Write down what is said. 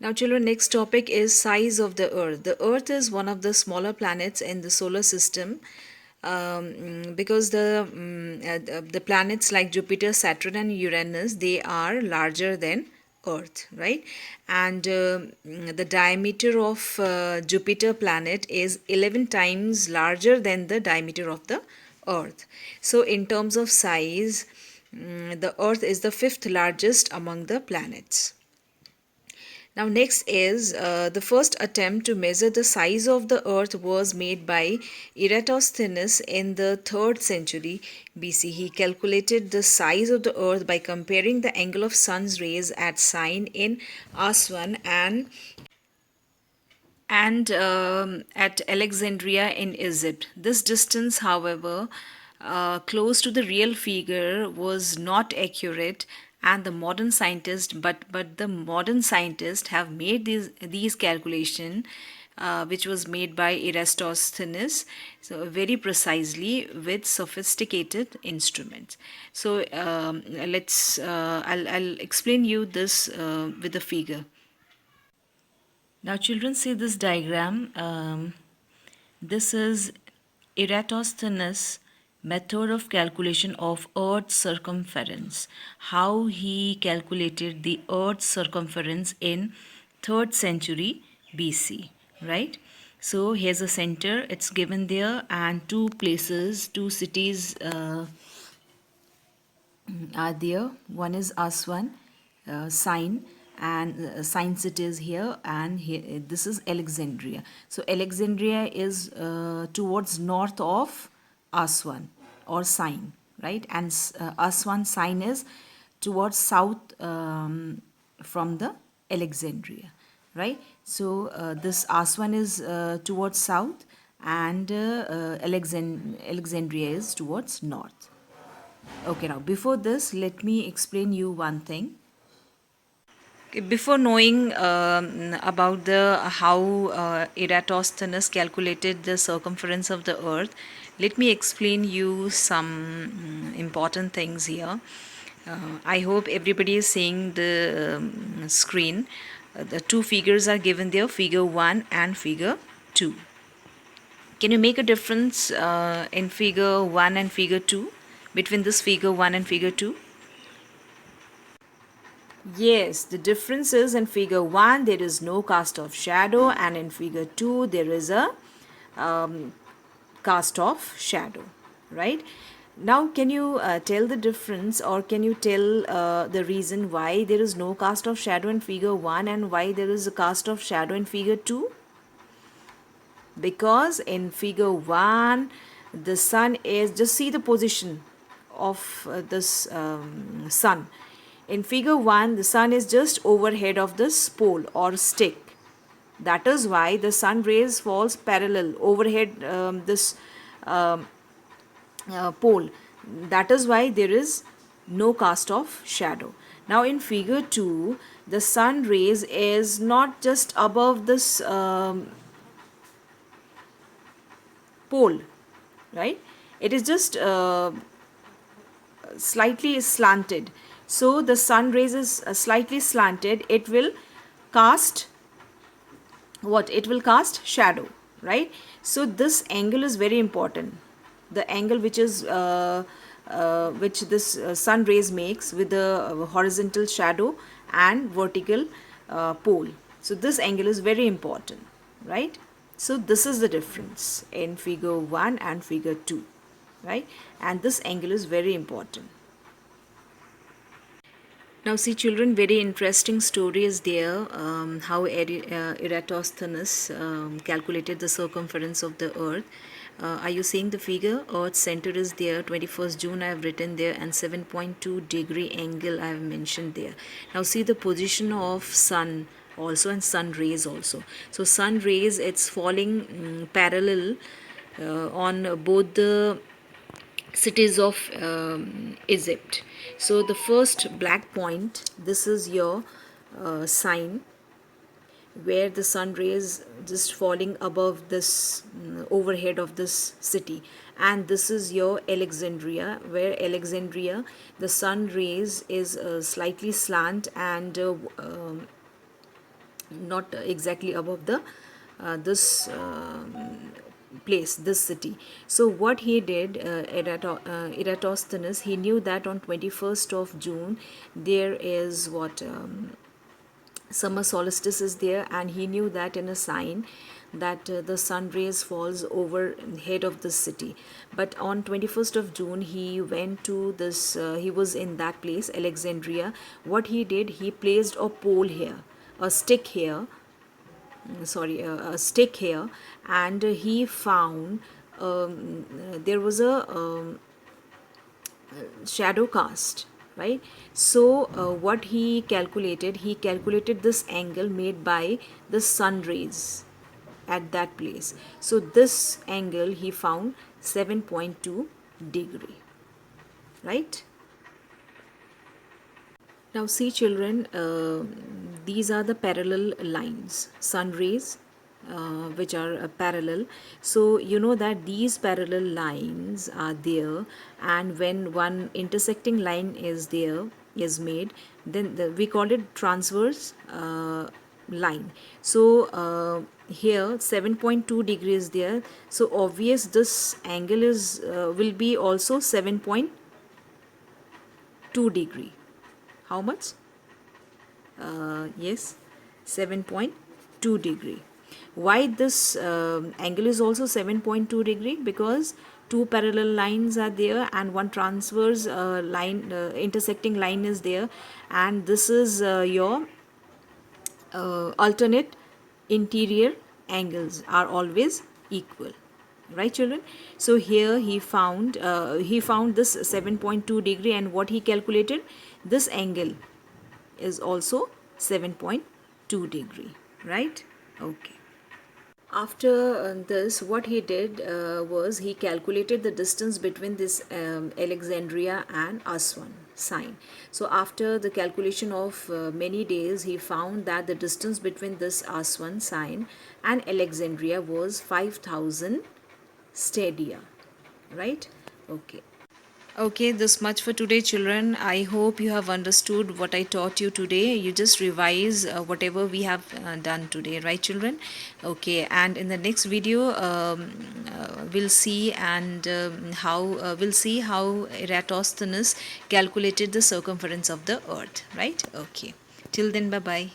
Now, children, next topic is size of the Earth. The Earth is one of the smaller planets in the solar system because the planets like Jupiter, Saturn, and Uranus, they are larger than Earth, right? And the diameter of Jupiter planet is 11 times larger than the diameter of the Earth. So, in terms of size, the Earth is the fifth largest among the planets. Now, next is the first attempt to measure the size of the earth was made by Eratosthenes in the 3rd century BC. He calculated the size of the earth by comparing the angle of sun's rays at Syene in Aswan and at Alexandria in Egypt. This distance, however, close to the real figure, was not accurate, and the modern scientists, but the modern scientists have made these calculation. Which was made by Eratosthenes, so very precisely with sophisticated instruments. So I'll explain you this with a figure. Now, children, see this diagram. This is Eratosthenes' method of calculation of Earth's circumference. How he calculated the Earth's circumference in 3rd century BC, right? So here's a center. It's given there, and two places, two cities are there. One is Aswan, Syene, and Syene city is here, and here, this is Alexandria. So Alexandria is towards north of Aswan or Syene, right? And Aswan, Syene is towards south from the Alexandria, right? So this Aswan is towards south, and Alexandria is towards north. Okay, now before this, let me explain you one thing. Okay, before knowing about the how Eratosthenes calculated the circumference of the Earth, let me explain you some important things here. I hope everybody is seeing the screen. The two figures are given there, figure 1 and figure 2. Can you make a difference in figure 1 and figure 2, between this figure 1 and figure 2? Yes, the difference is in figure 1 there is no cast of shadow, and in figure 2 there is a cast of shadow, right? Now, can you tell the difference, or can you tell the reason why there is no cast of shadow in figure 1 and why there is a cast of shadow in figure 2? Because in figure 1 the sun is, just see the position of this sun. In figure 1 the sun is just overhead of this pole or stick. That is why the sun rays falls parallel overhead this pole. That is why there is no cast of shadow. Now in figure 2 the sun rays is not just above this pole, right? It is just slightly slanted. So the sun rays is slightly slanted. It will cast what? It will cast shadow, right? So this angle is very important. The angle which is which this sun rays makes with the horizontal shadow and vertical pole. So this angle is very important, right? So this is the difference in figure 1 and figure 2, right? And this angle is very important. Now, see, children, very interesting story is there. How Eratosthenes calculated the circumference of the Earth. Are you seeing the figure? Earth's center is there. 21st June I have written there, and 7.2-degree angle I have mentioned there. Now, see the position of sun also, and sun rays also. So, sun rays, it's falling parallel on both the cities of Egypt. So the first black point, this is your sign where the sun rays just falling above this overhead of this city, and this is your Alexandria, where Alexandria the sun rays is slightly slant and not exactly above the this place, this city. So what he did, Eratosthenes, he knew that on 21st of June there is what summer solstice is there, and he knew that in a sign that the sun rays falls over head of the city. But on 21st of June he went to this he was in that place, Alexandria. What he did, he placed a pole here, a stick here, a stick here, and he found there was a shadow cast, right? So what he calculated this angle made by the sun rays at that place. So this angle he found 7.2 degree, right? Now see children, these are the parallel lines, sun rays, which are parallel. So you know that these parallel lines are there, and when one intersecting line is there, is made, then we call it transverse line. So here 7.2 degrees there, so obvious this angle is will be also 7.2 degree. How much? Yes, 7.2 degree. Why this angle is also 7.2 degree? Because two parallel lines are there and one transverse line, intersecting line is there, and this is your alternate interior angles are always equal, right children? So here he found this 7.2 degree, and what he calculated, this angle is also 7.2 degree, right? Okay. After this, what he did was he calculated the distance between this Alexandria and Aswan sign. So after the calculation of many days, he found that the distance between this Aswan sign and Alexandria was 5,000 stadia, right? Okay. Okay, this much for today, children. I hope you have understood what I taught you today. You just revise whatever we have done today, right, children? Okay, and in the next video, we'll see we'll see how Eratosthenes calculated the circumference of the Earth, right? Okay. Till then, bye bye.